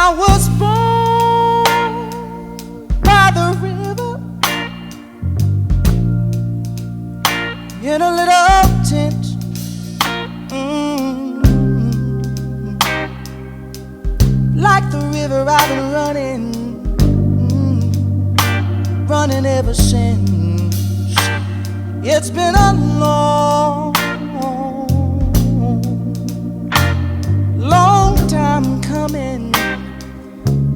I was born by the river in a little tent. Like the river I've been running ever since. It's been a long time coming,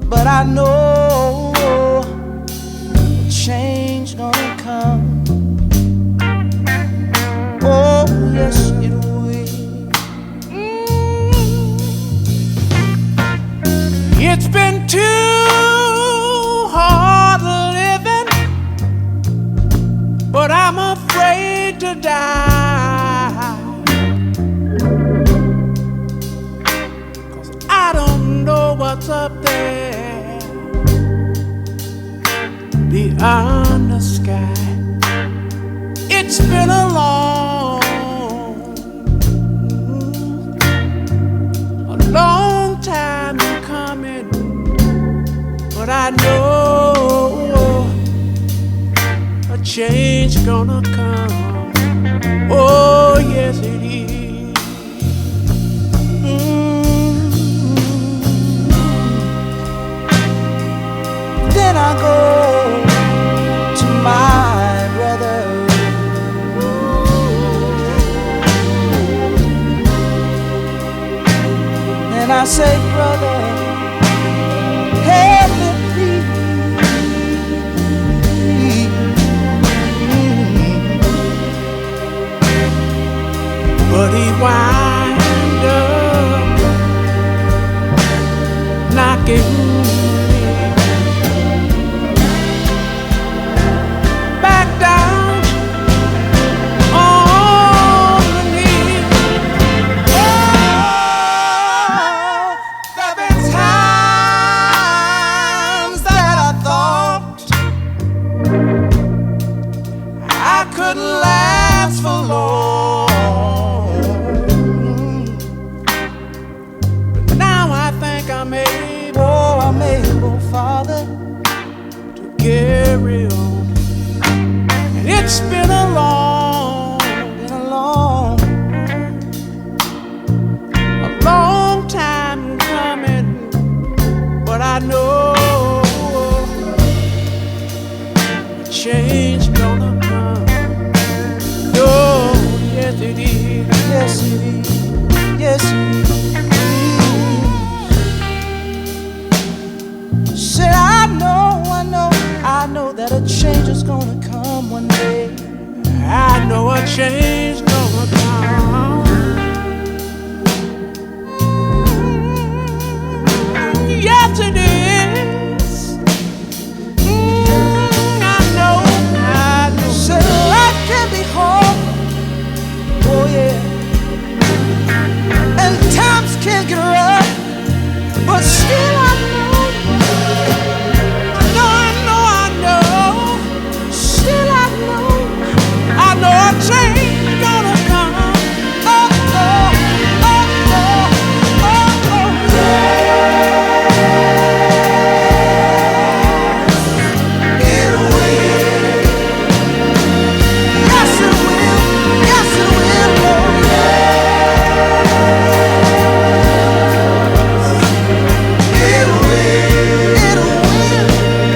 but I know a change gonna come. Oh yes it will. It's been too hard living, but I'm afraid to die. 'Cause I don't know what's up there beyond the sky. It's been a long time coming, but I know a change gonna come. Oh yes it is. Then I go to my brother. And I say, brother, help me please. But he wind up knocking back down on the knee. Oh, there've been times that I thought I couldn't last for long. But now I think I'm able, Father, to carry on. And it's been a long time coming, but I know change gonna come. Oh, yes it is. Yes it is. Yes it is. Said I know that a change is gonna come one day. I know a change gonna come. Yes it is. I know. Said life can be hard. Oh yeah. And times can get rough, but still I know. Still I know a change gonna come. Oh, oh, oh, oh, oh, oh. It will. Yes it will. Yes it will. Oh yes. It will. It will.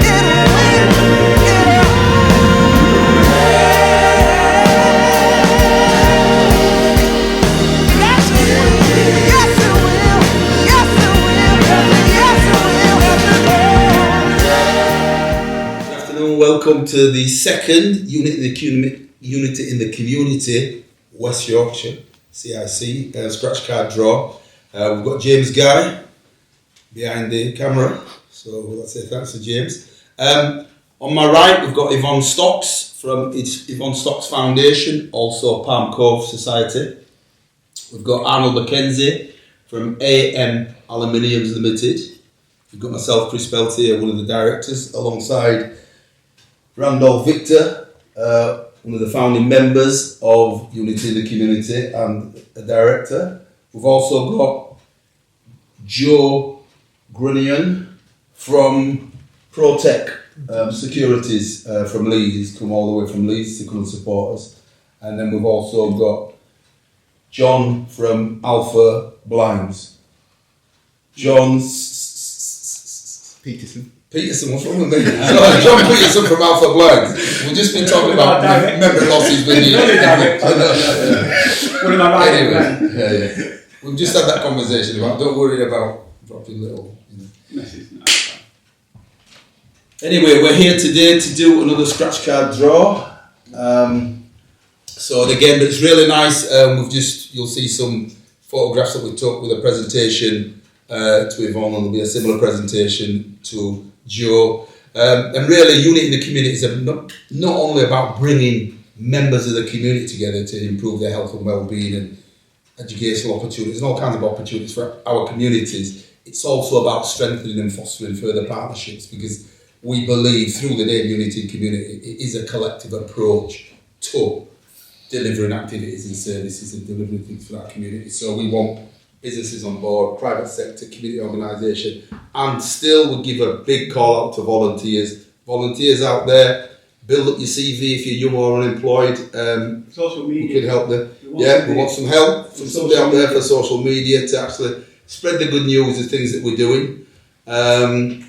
It will. Welcome to the second Unity in the Community, West Yorkshire, CIC, scratch card draw. We've got James Guy behind the camera, so let's say thanks to James. On my right, we've got Yvonne Stocks from Yvonne Stocks Foundation, also Palm Cove Society. We've got Arnold McKenzie from AM Aluminiums Limited. We've got myself, Chris Peltier, one of the directors, alongside Randolph Victor, one of the founding members of Unity in the Community and a director. We've also got Joe Grunion from Protec Securities from Leeds. He's come all the way from Leeds to come and support us. And then we've also got John from Alpha Blinds. John Peterson. Peterson, what's wrong with me? Sorry, John Peterson from Alpha Blinds. We'll just be talking about memory losses with you. What am I writing? Anyway, yeah. We've just had that conversation about, don't worry about dropping little. Anyway, we're here today to do another scratch card draw. So again, it's really nice. You'll see some photographs that we took with a presentation to Yvonne, and there'll be a similar presentation to Joe. And really, unity in the community is not only about bringing members of the community together to improve their health and well-being and educational opportunities and all kinds of opportunities for our communities. It's also about strengthening and fostering further partnerships, because we believe through the name Unity in Community, it is a collective approach to delivering activities and services and delivering things for our community. So we want businesses on board, private sector, community organisation, and still we give a big call out to volunteers. Volunteers out there, build up your CV if you're young or unemployed. Social media. We can help them. We want some help from somebody out there for social media to actually spread the good news of things that we're doing. And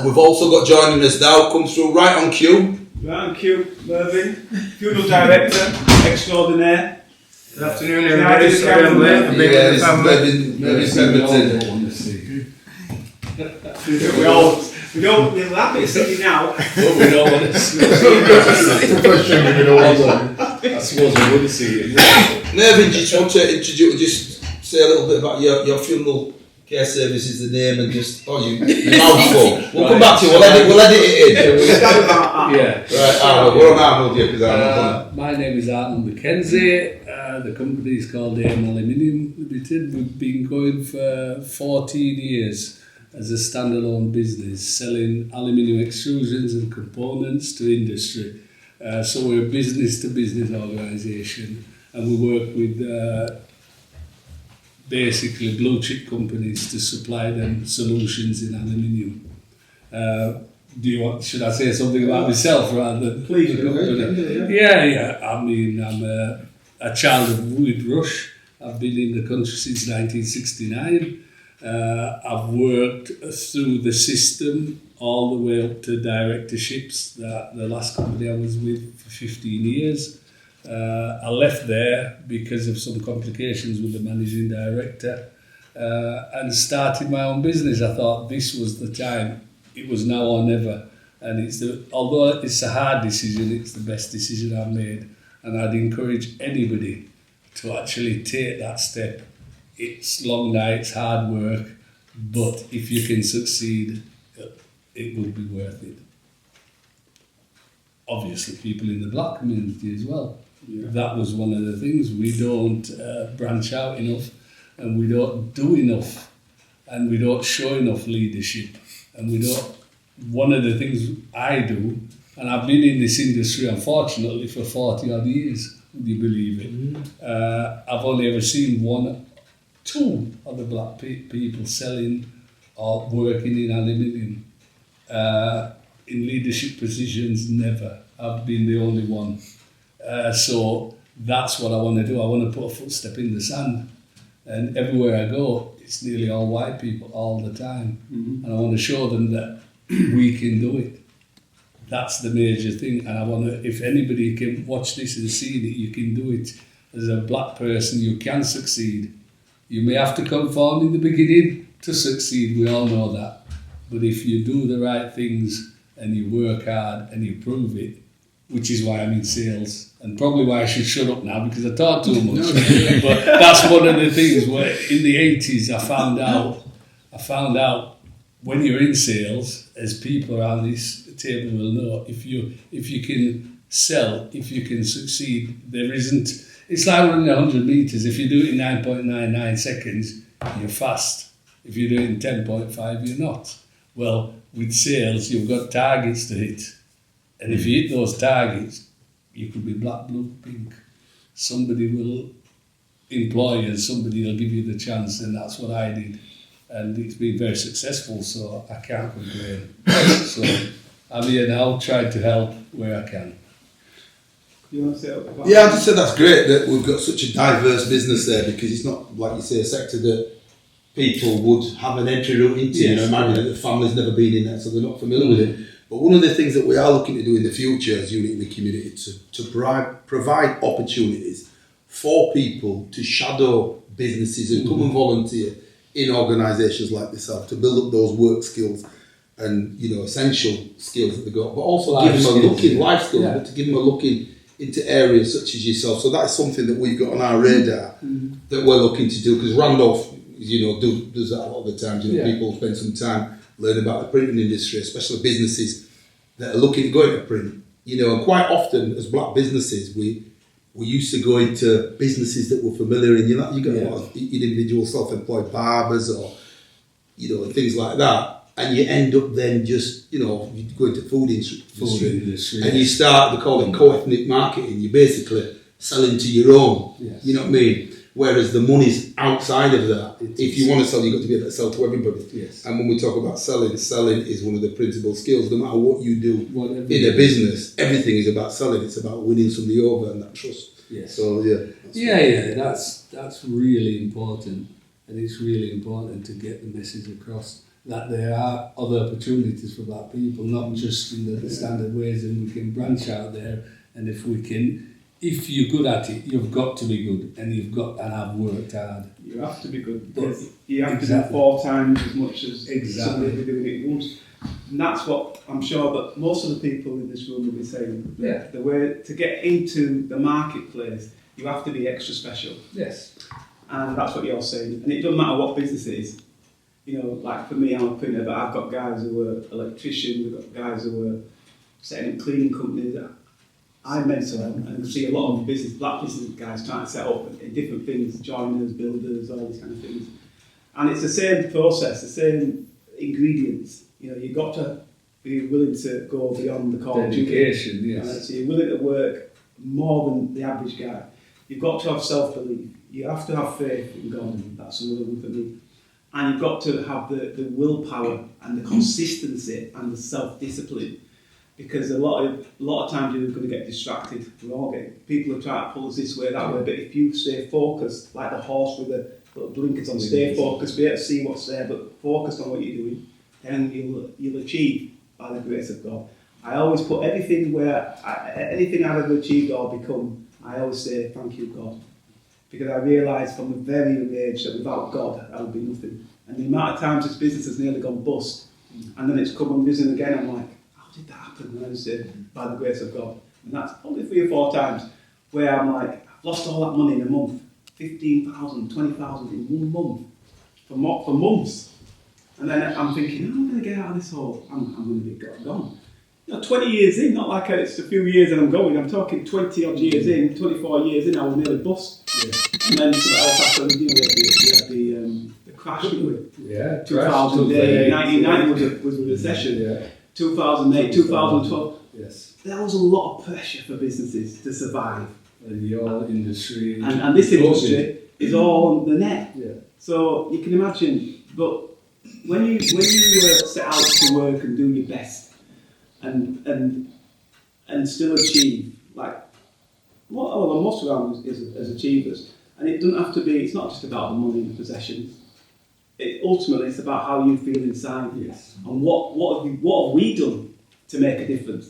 we've also got joining us now, comes through right on cue. Right on cue, Mervyn, funeral director extraordinaire. Good afternoon, everybody. Sorry I'm late. I'm Yeah, this is Mervyn Pemberton. We're happy to see you now. Well, we don't want to see That's I suppose we would see you. Mervyn, do you just want to introduce, just say a little bit about your funeral care services, the name, and just, you're mouthful. We'll come back to you, we'll edit it in. Yeah. Right, Arnold, we're on Arnold here, because Arnold. My name is Arnold McKenzie. The company is called AM Aluminium Limited. We've been going for 14 years as a standalone business, selling aluminium extrusions and components to industry. So we're a business-to-business organisation, and we work with basically blue-chip companies to supply them solutions in aluminium. Should I say something about myself rather than Please, the company? Yeah. I mean, I'm a child of Wheatrush. I've been in the country since 1969. I've worked through the system all the way up to directorships. The last company I was with for 15 years. I left there because of some complications with the managing director and started my own business. I thought this was the time. It was now or never. And although it's a hard decision, it's the best decision I've made. And I'd encourage anybody to actually take that step. It's long nights, hard work, but if you can succeed, it will be worth it. Obviously, people in the black community as well. Yeah. That was one of the things. We don't branch out enough, and we don't do enough, and we don't show enough leadership, and we don't. One of the things I do, and I've been in this industry, unfortunately, for 40 odd years, would you believe it? I've only ever seen two other black people selling or working in aluminium. In leadership positions, never. I've been the only one. So that's what I want to do. I want to put a footstep in the sand. And everywhere I go, it's nearly all white people all the time. Mm-hmm. And I want to show them that we can do it. That's the major thing. And I want to, if anybody can watch this and see that you can do it, as a black person, you can succeed. You may have to conform in the beginning to succeed, we all know that. But if you do the right things and you work hard and you prove it, which is why I'm in sales, and probably why I should shut up now because I talk too much. But that's one of the things where in the 80s I found out when you're in sales, as people around this table will know, if you can sell, if you can succeed, there isn't. It's like running 100 metres. If you do it in 9.99 seconds, you're fast. If you do it in 10.5, you're not. Well, with sales, you've got targets to hit. And if you hit those targets, you could be black, blue, pink. Somebody will employ you and somebody will give you the chance, and that's what I did. and it's been very successful, so I can't complain. So I'm here now trying to help where I can. You want to say about Yeah, I just said that's great that we've got such a diverse business there, because it's not, like you say, a sector that people would have an entry route into. Yes. You know, imagine that the family's never been in that, so they're not familiar with it. But one of the things that we are looking to do in the future as Unit in the Community to provide opportunities for people to shadow businesses and come and volunteer in organisations like this, to build up those work skills and, you know, essential skills that they've got, but also Life give them a skills, look in yeah. life skills, Yeah. but to give them a look into areas such as yourself. So that's something that we've got on our radar that we're looking to do, because Randolph, you know, does that a lot of the times. You know, Yeah. people spend some time learning about the printing industry, especially businesses that are looking to go into print. You know, and quite often as black businesses, we used to go into businesses that were familiar, and you got a lot of individual self-employed barbers or, you know, things like that. And you end up then just, you know, you go into food industry, and you start, they call it co-ethnic marketing. You're basically selling to your own, Yes. you know what I mean? Whereas the money's outside of that. If you want to sell, you've got to be able to sell to everybody. Yes. And when we talk about selling is one of the principal skills. No matter what you do Whatever in a business, everything is about selling. It's about winning somebody over and that trust. Yes. So, yeah. That's really important, and it's really important to get the message across that there are other opportunities for black people, not just in the standard ways, and we can branch out there. And if you're good at it, you've got to be good, and you've got to have worked hard. you have to be good, but you have Exactly. to do 4 times as much as Exactly. somebody doing it once. And that's what I'm sure that most of the people in this room will be saying. Yeah. The way to get into the marketplace, you have to be extra special. Yes. And that's what you're saying. And it doesn't matter what business it is. You know, like for me, I'm a printer, but I've got guys who are electricians, we've got guys who are setting up cleaning companies. I mentor them and see a lot of black business guys trying to set up different things, joiners, builders, all these kind of things. And it's the same process, the same ingredients. You know, you've got to be willing to go beyond the call of duty. Dedication, yes. So you're willing to work more than the average guy. You've got to have self-belief. You have to have faith in God. That's another one for me. And you've got to have the willpower and the consistency and the self-discipline, because a lot of times you're going to get distracted. People are trying to pull us this way, that way, but if you stay focused, like the horse with the little blinkers on, stay focused, be able to see what's there, but focused on what you're doing, then you'll achieve by the grace of God. I always put anything I've ever achieved or become, I always say thank you, God. Because I realised from a very young age that without God, I would be nothing. And the amount of times this business has nearly gone bust, and then it's come and risen again, I'm like, how did that happen? And I just said, by the grace of God. And that's only 3 or 4 times where I'm like, I've lost all that money in a month. 15,000, 20,000 in 1 month. For months. And then I'm thinking, how am I going to get out of this hole? I'm going to be gone. You know, 20 years in, not like it's a few years and I'm going. I'm talking 20 odd years in, 24 years in, I was nearly bust. Yeah. And then something else happened, you know, we had the crash, didn't we? Yeah. 2008, 1990 was a recession. Yeah. 2008, 2012. Yes. There was a lot of pressure for businesses to survive. And your industry. And this industry is all on the net. Yeah. So you can imagine, but when you set out to work and do your best and still achieve, like most of them is as achievers, and it doesn't have to be. It's not just about the money and the possessions. Ultimately, it's about how you feel inside. Yes. And what have we done to make a difference?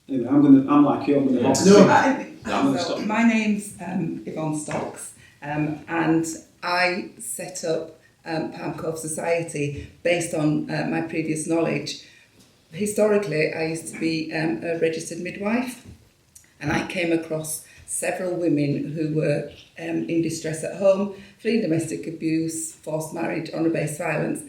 Anyway, I'm like you. I'm going to So my name's Yvonne Stocks, and I set up Palm Cove Society based on my previous knowledge. Historically, I used to be a registered midwife, and I came across several women who were in distress at home, fleeing domestic abuse, forced marriage, honour-based violence,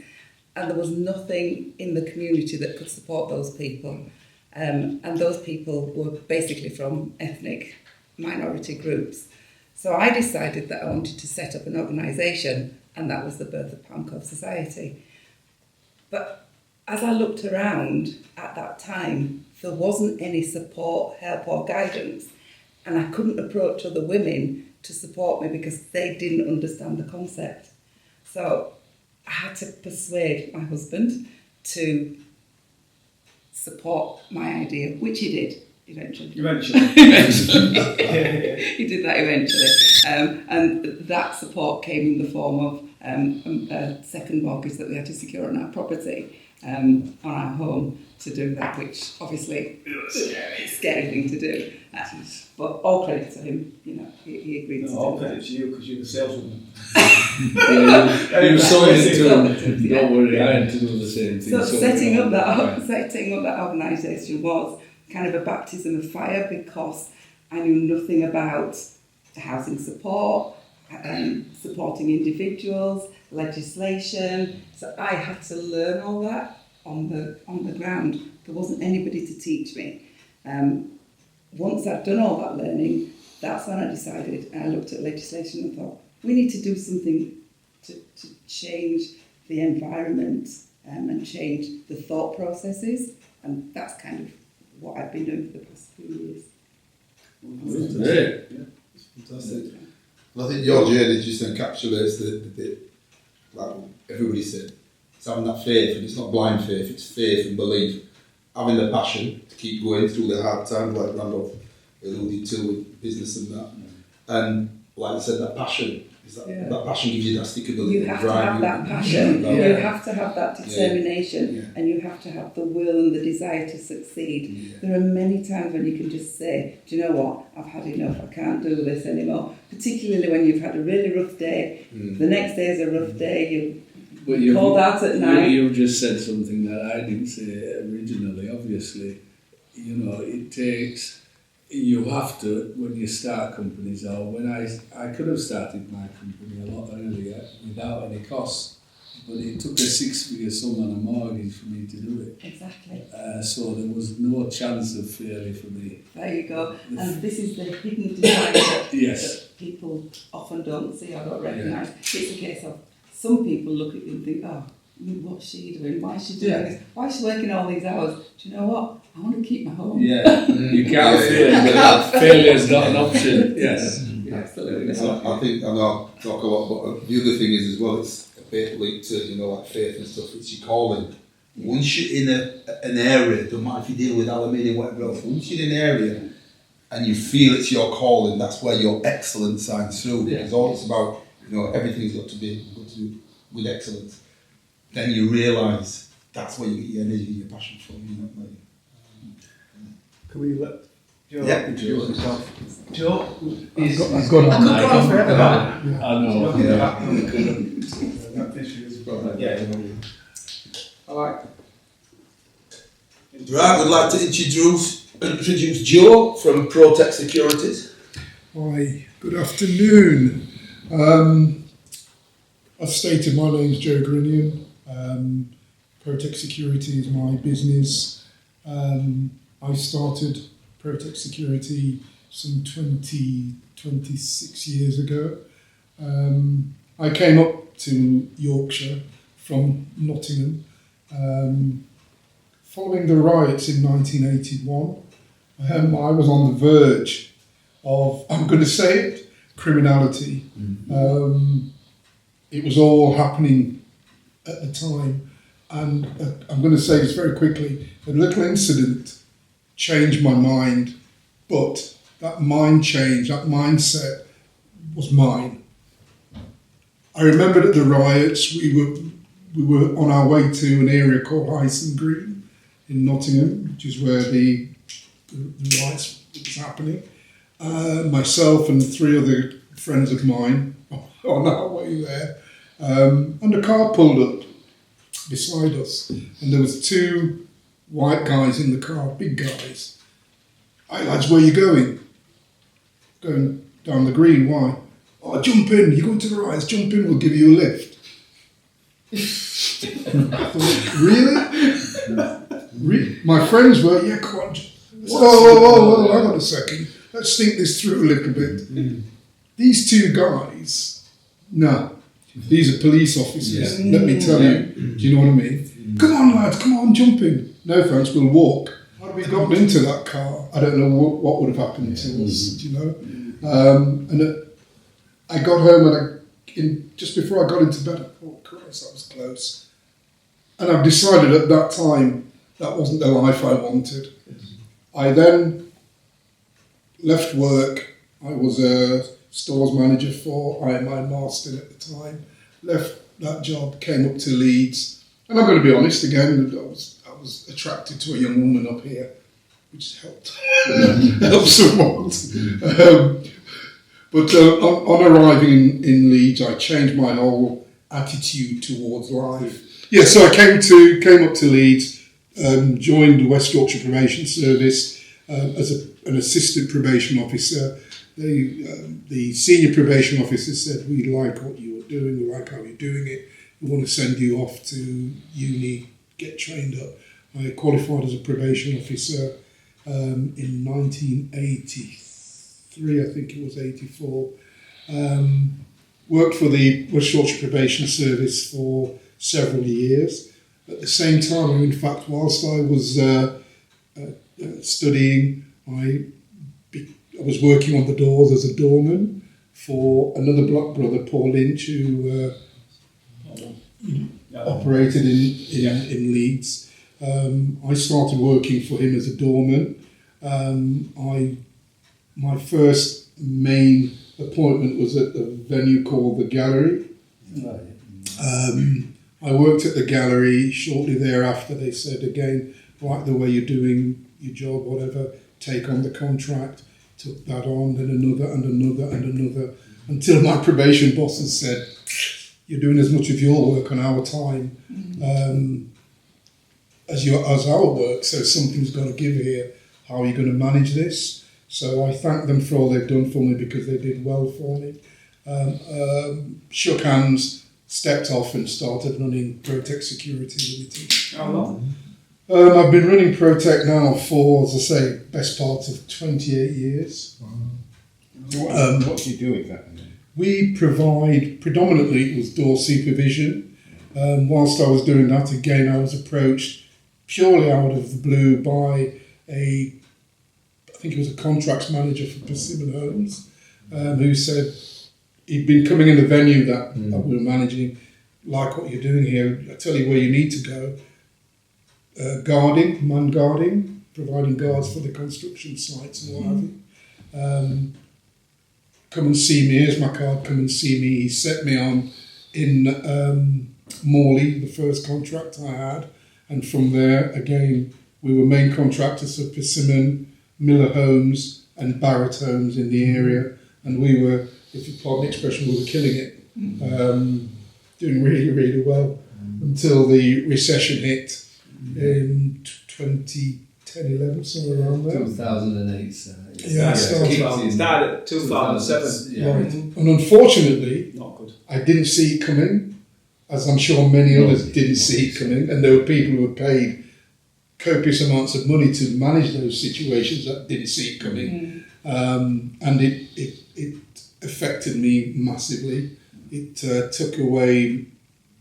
and there was nothing in the community that could support those people. And those people were basically from ethnic minority groups. So I decided that I wanted to set up an organisation, and that was the birth of Palm Cove Society. But as I looked around at that time, there wasn't any support, help or guidance, and I couldn't approach other women to support me because they didn't understand the concept. So I had to persuade my husband to support my idea, which he did eventually. He did that eventually. And that support came in the form of a second mortgage that we had to secure on our property, on our home, to do that, which obviously is a scary thing to do. But all credit to him, he agreed to do that. All credit to you because you're the saleswoman. You sold it to him. Don't worry, I had to do the same thing. So setting up that organisation was kind of a baptism of fire, because I knew nothing about housing support, supporting individuals, legislation. So I had to learn all that on the ground. There wasn't anybody to teach me. Once I'd done all that learning, that's when I decided, and I looked at legislation and thought, we need to do something to change the environment and change the thought processes, and that's kind of what I've been doing for the past few years. Yeah, it's fantastic. And I think your journey just encapsulates the bit, like everybody said, it's having that faith, and it's not blind faith, it's faith and belief, having the passion to keep going through the hard times, like Randolph alluded to with business and that. And like I said, that passion, that passion gives you that stickability. You have to have that passion, you have to have that determination, and you have to have the will and the desire to succeed. Yeah. There are many times when you can just say, do you know what, I've had enough, I can't do this anymore. Particularly when you've had a really rough day, the next day is a rough day, you're called out at night. You just said something that I didn't say originally, obviously. It takes... You have to, when you start companies, or when I could have started my company a lot earlier without any costs, but it took a 6-figure sum on a mortgage for me to do it. Exactly. So there was no chance of failure for me. There you go. And this is the hidden design that people often don't see or don't recognise. It's a case of some people look at you and think, oh, what's she doing? Why is she doing this? Why is she working all these hours? Do you know what? I want to keep my home. Yeah, you can't fail, but failure's not an option. Yes. Absolutely. I think, I know I talk a lot, but the other thing is as well, it's a bit linked to, like faith and stuff, it's your calling. Once you're in an area, don't matter if you deal with aluminium, whatever else, once you're in an area and you feel it's your calling, that's where your excellence shines through. Because all it's about, everything's got to do with excellence. Then you realise that's where you get your energy and your passion from, Can we let Joe introduce himself? Joe? I've got I know. All right. Right, we'd like to introduce Joe from ProTech Securities. Hi, good afternoon. As stated, my name is Joe Grinion. ProTech Security is my business. I started ProTech Security some 26 years ago. I came up to Yorkshire from Nottingham following the riots in 1981. I was on the verge of, I'm going to say it, criminality. It was all happening at the time. And I'm going to say this very quickly, a little incident changed my mind, but that mind change, that mindset was mine. I remembered at the riots, we were on our way to an area called Hyson Green in Nottingham, which is where the riots was happening. Myself and 3 other friends of mine on our way there, and a car pulled up beside us, and there was 2 white guys in the car, big guys. Hey lads, where you going? Going down the green, why? Oh, jump in, you're going to the riots, jump in, we'll give you a lift. I thought, really? My friends were, yeah, come on. Whoa, hang on a second. Let's think this through a little bit. These 2 guys, no. These are police officers, let me tell you. Do you know what I mean? Come on, lads, come on, jump in. No thanks, we'll walk. Had we gotten into that car, I don't know what would have happened to us, do you know? And I got home, and just before I got into bed, I thought, Christ, that was close. And I've decided at that time that wasn't the life I wanted. I then left work. I was a stores manager for IMI Marston at the time. Left that job, came up to Leeds. And I'm going to be honest again, I was attracted to a young woman up here, which helped. Helped somewhat. But on arriving in Leeds, I changed my whole attitude towards life. Yeah, so I came up to Leeds, joined the West Yorkshire Probation Service as an assistant probation officer. The senior probation officer said, "We like what you're doing, we like how you're doing it. We want to send you off to uni, get trained up." I qualified as a probation officer in 1983, I think it was 84. Worked for the West Yorkshire Probation Service for several years. At the same time, in fact, whilst I was studying, I was working on the doors as a doorman for another block brother, Paul Lynch, who operated in Leeds. I started working for him as a doorman. My first main appointment was at a venue called the Gallery. I worked at the Gallery. Shortly thereafter, they said again, like the way you're doing your job, whatever, take on the contract. Took that on, then another and another and another, until my probation bosses said, "You're doing as much of your work on our time as our work, so something's got to give here. How are you going to manage this?" So I thank them for all they've done for me, because they did well for me. Shook hands, stepped off and started running ProTech Security Limited. How long? I've been running ProTech now for, as I say, best part of 28 years. What do you do exactly? We provide, predominantly it was door supervision. Whilst I was doing that, again, I was approached purely out of the blue by I think it was a contracts manager for Persimmon Homes, who said he'd been coming in the venue that we were managing, like what you're doing here, I tell you where you need to go. Man guarding, providing guards for the construction sites and what have you. Come and see me, here's my card, come and see me. He set me on in Morley, the first contract I had, and from there, again, we were main contractors for Persimmon, Miller Homes and Barrett Homes in the area, and we were, if you pardon the expression, we were killing it, doing really, really well, until the recession hit in 2010-11, somewhere around there. 2008. Yeah, it started at 2007. Yeah. Right. And unfortunately, Not good. I didn't see it coming, as I'm sure many others didn't see it coming, and there were people who were paid copious amounts of money to manage those situations that didn't see it coming. And it affected me massively. It took away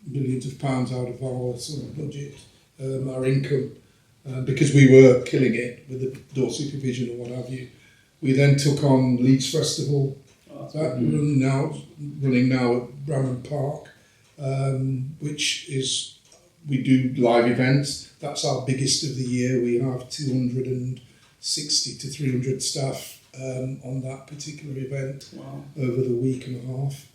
millions of pounds out of our sort of budget, our income, because we were killing it with the door supervision or what have you. We then took on Leeds Festival, running now at Bramham Park, which is, we do live events. That's our biggest of the year. We have 260 to 300 staff on that particular event over the week and a half.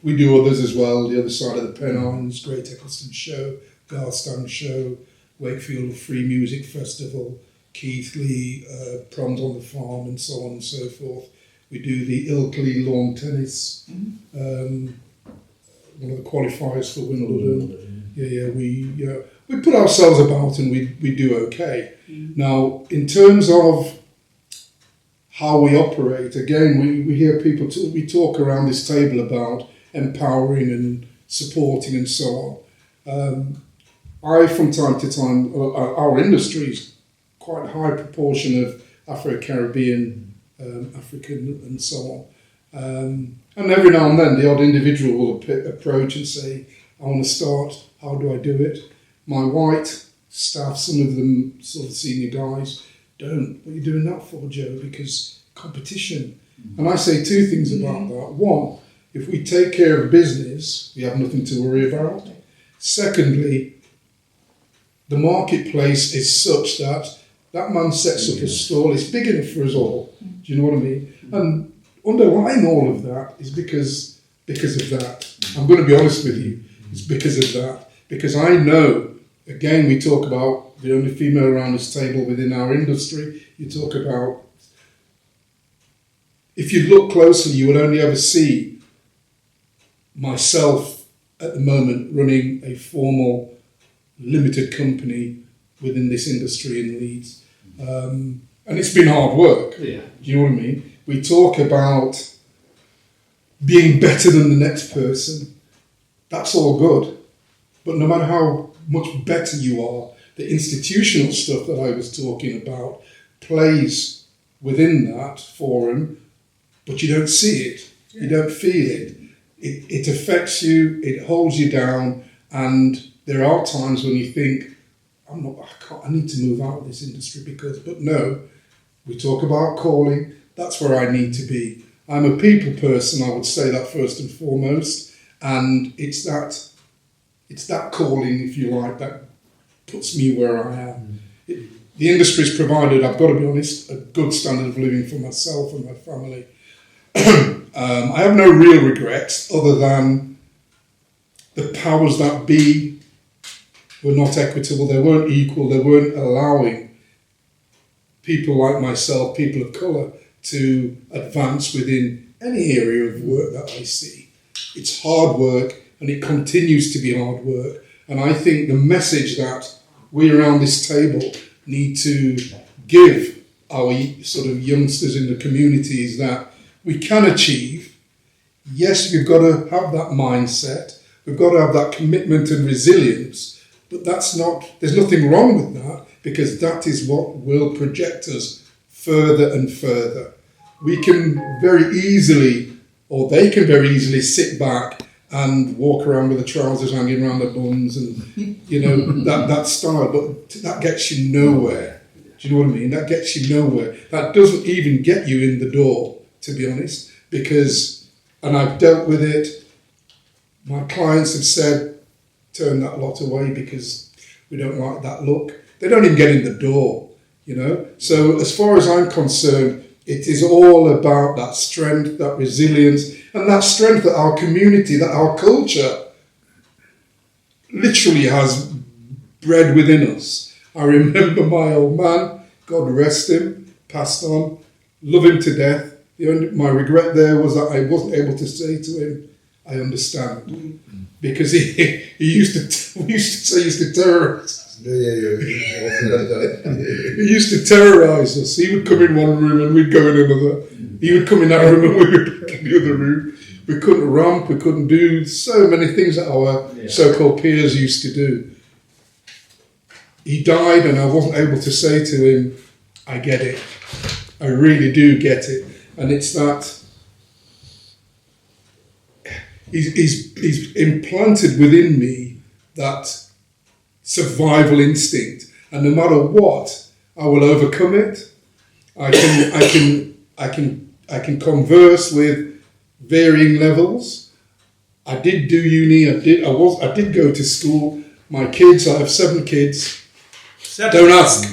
We do others as well, the other side of the Pennines, Great Eccleston Show, Garstang Show, Wakefield Free Music Festival, Keighley, Proms on the Farm, and so on and so forth. We do the Ilkley Lawn Tennis, one of the qualifiers for Wimbledon. We put ourselves about and we do okay. Now, in terms of how we operate, again, we hear people we talk around this table about empowering and supporting and so on. From time to time, our industry is quite a high proportion of Afro-Caribbean, African and so on. And every now and then the odd individual will approach and say, "I want to start, how do I do it?" My white staff, some of them sort of senior guys, don't. What are you doing that for, Joe? Because competition. And I say two things about that. One, If we take care of business, we have nothing to worry about. Secondly, the marketplace is such that that man sets up a stall, it's big enough for us all. Do you know what I mean? And underlying all of that is because of that. I'm going to be honest with you, it's because of that. Because I know, again, we talk about the only female around this table within our industry. You talk about, if you look closely, you would only ever see myself at the moment running a formal limited company within this industry in Leeds. And it's been hard work. Yeah. Do you know what I mean? We talk about being better than the next person. That's all good. But no matter how much better you are, the institutional stuff that I was talking about plays within that forum, but you don't see it. You don't feel it. It affects you, it holds you down, and there are times when you think, I need to move out of this industry but no, we talk about calling, that's where I need to be. I'm a people person, I would say that first and foremost, and it's that calling, if you like, that puts me where I am. The industry's provided, I've got to be honest, a good standard of living for myself and my family. I have no real regrets other than the powers that be were not equitable, they weren't equal, they weren't allowing people like myself, people of colour, to advance within any area of work that I see. It's hard work and it continues to be hard work, and I think the message that we around this table need to give our sort of youngsters in the community is that we can achieve. Yes, we've got to have that mindset, we've got to have that commitment and resilience, but there's nothing wrong with that, because that is what will project us further and further. We can very easily, or they can very easily sit back and walk around with the trousers hanging around their buns and, that style, but that gets you nowhere. Do you know what I mean? That gets you nowhere. That doesn't even get you in the door, to be honest, because, and I've dealt with it, my clients have said, turn that lot away because we don't like that look. They don't even get in the door, So as far as I'm concerned, it is all about that strength, that resilience, and that strength that our community, that our culture literally has bred within us. I remember my old man, God rest him, passed on, love him to death. My regret there was that I wasn't able to say to him, I understand. Because he used to terrorize. Yeah. He used to terrorise us. He would come in one room and we'd go in another. He would come in that room and we would go in the other room. We couldn't ramp, we couldn't do so many things that our so-called peers used to do. He died and I wasn't able to say to him, I get it. I really do get it. And it's that he's implanted within me that survival instinct, and no matter what, I will overcome it. I can converse with varying levels. I did do uni. I did go to school. My kids, I have 7 kids. Don't ask.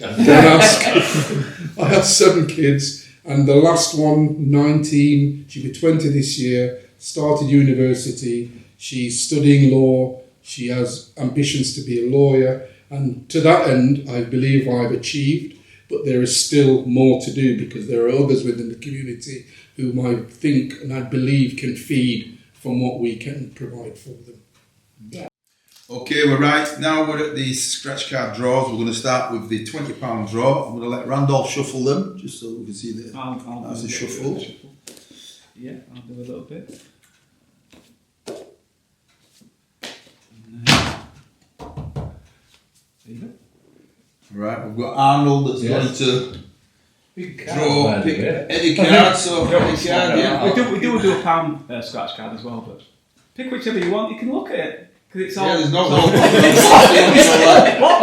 I have 7 kids, and the last one, 19, she'll be 20 this year, started university. She's studying law. She has ambitions to be a lawyer, and to that end, I believe I've achieved, but there is still more to do because there are others within the community whom I think and I believe can feed from what we can provide for them. Yeah. Okay, we're right. Now we're at the scratch card draws. We're going to start with the £20 draw. I'm going to let Randolph shuffle them, just so we can see that that's a shuffle. Yeah, I'll do a little bit. There you go. Right, we've got Arnold that's going to draw, pick any card, so any card, yeah. We do a pound scratch card as well, but pick whichever you want. You can look at it because it's all. Yeah, there's no. What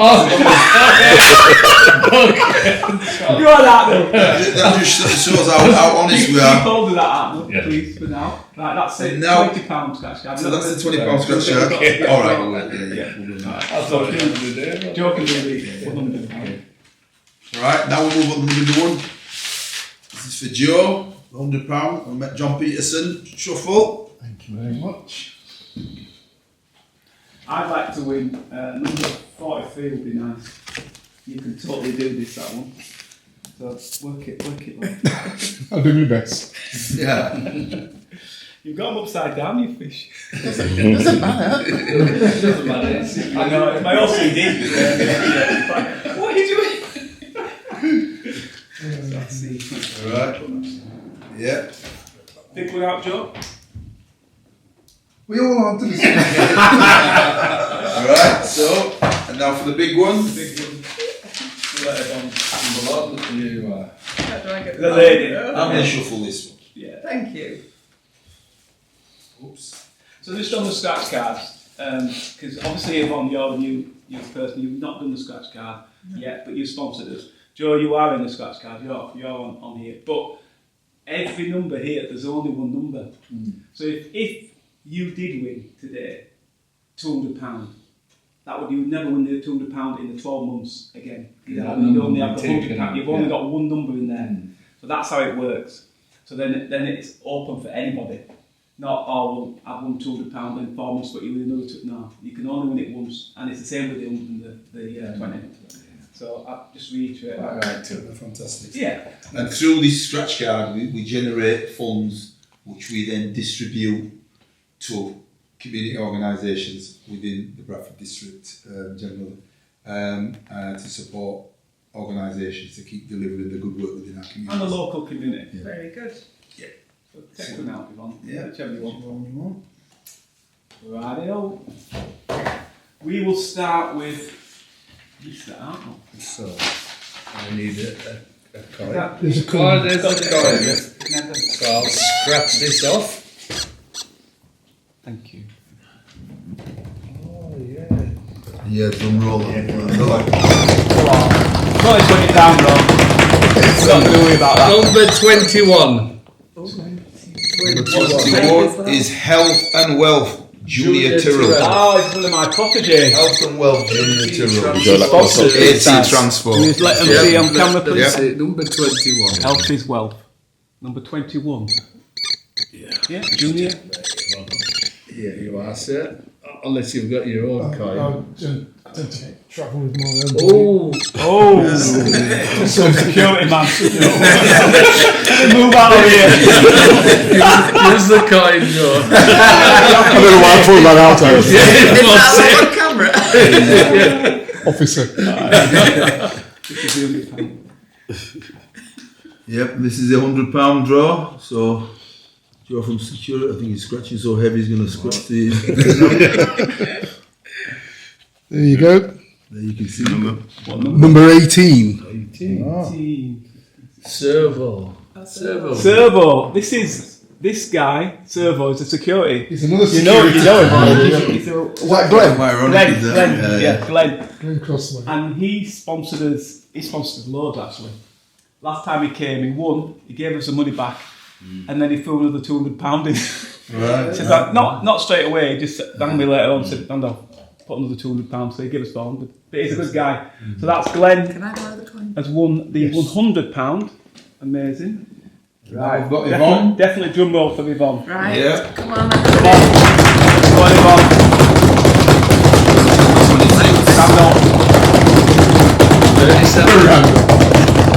You are that though. That just shows how honest we Keep are. hold of that, Arnold, Yeah. please, for now. Right, that's it. Now- £20 scratch card. So that's the £20 scratch card. All right. Yeah. I thought it was the day. Joe can do the £100. Right. Now we move on to the one. This is for Joe. £100. I met John Peterson. Shuffle. Thank you very much. I'd like to win number 43 would be nice. You can totally do this, that one. So work it, love. I'll do my best. Yeah. You've got them upside down, you fish. Doesn't matter. Doesn't matter. I know, it's my OCD. What are you doing? Let's see. All right. Yeah. Pick one out, Joe. We all answer the same. All right. So, and now for the big one. Big one. The The lady. I'm going to shuffle this one. Yeah. Thank you. Oops. So just on the scratch cards, because obviously Yvonne, you're a new person, you've not done the scratch card yet, but you've sponsored us. Joe, you are in the scratch card, you're on here. But every number here, there's only one number. So if you did win today, £200, you would never win the £200 in the 12 months again. You only have the £100. You've only got one number in there. So that's how it works. So then it's open for anybody. Not, well, I've won £200 in 4 months, but you win another two. No, you can only win it once, and it's the same with the 20. So I just reiterate that. Right, fantastic. Yeah. And through this scratch card, we generate funds which we then distribute to community organisations within the Bradford district generally, to support organisations to keep delivering the good work within our community. And the local community. Yeah. Very good. Yeah. So take one out, Yvonne. Yeah. Whichever you want. Righty-o. We will start with this, aren't we? So, I need a coin. There's a Oh, coin. there's a coin. So I'll scratch this off. Thank you. Oh, yeah. Yeah, drum roll. Not put it down, though. Don't worry about that. Number 21. Number 21 is Health and Wealth, Julia Tyrrell. Oh, it's one of my protege. Health and Wealth, Julia Tyrrell. AT Transport. Can you let them see on camera, please? That's it, number 21. Health is wealth. Number 21. Yeah, Junior. Yeah, you are, sir. Unless you've got your own coin. I tend to travel with my own. Oh, some security man. Move out of here. Use the coin, Joe. I don't know why I pulled that out. Officer. Yep, this is a £100 draw. So, Joe from Security, I think he's scratching so heavy he's going to scratch the. There you go. There you can see number. Number 18. 18. Servo. Servo. This guy. Servo is a security. He's another You know security. him. He's a What, Glenn? Glenn. Glenn Crossway. And he sponsored us. He sponsored us loads actually. Last time he came, he won. He gave us the money back, and then he threw another £200 in. Right. So that, not straight away. Just rang me later on and said, "Nando, put another £200." So he gave us 400. But he's a good guy. So that's Glenn. Can I borrow the coin? Has won the £100. Amazing. Right, we've got Yvonne. Definitely drum roll for Yvonne. Right. Yeah. Come on. Come on, Yvonne. Stand up. 37.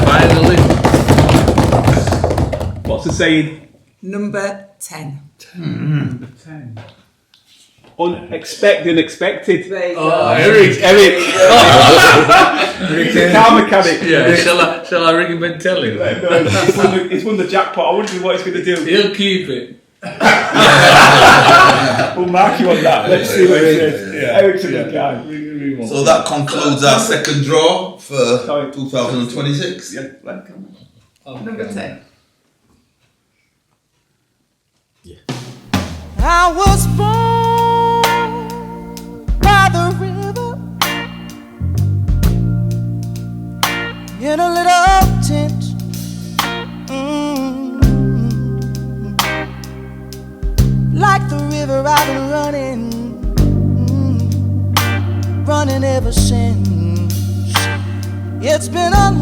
Finally. What's the saying? Number 10. Number 10. Unexpected, unexpected. There you Oh, go. Eric. He's a car mechanic. Yeah, shall I ring him and tell him? He's won the jackpot. I wonder what he's going to do. He'll keep it. We'll mark you on that. Let's see what he says. Eric's a good guy. So that concludes our second draw for Sorry. 2026. Yeah. Number 10. I was born by the river been a little tense. Like the river I've been running ever since. It's been a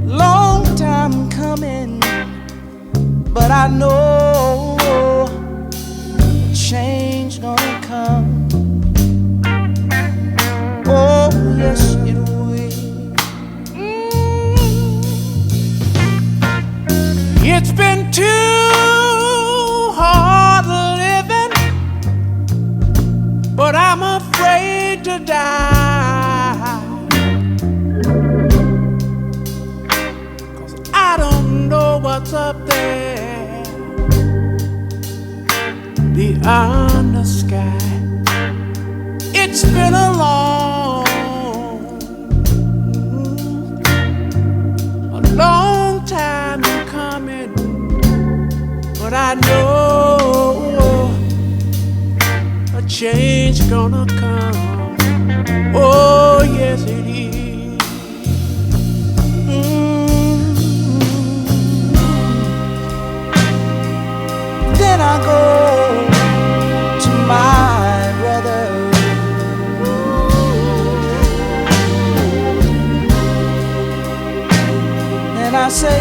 long time coming, but I know change gonna come. Oh yes it will. It's been too hard living, but I'm afraid to die, 'cause I don't know what's up there beyond the sky. It's been a long time coming, but I know a change gonna come. Oh yes it is. Then I go to my brother, and I say,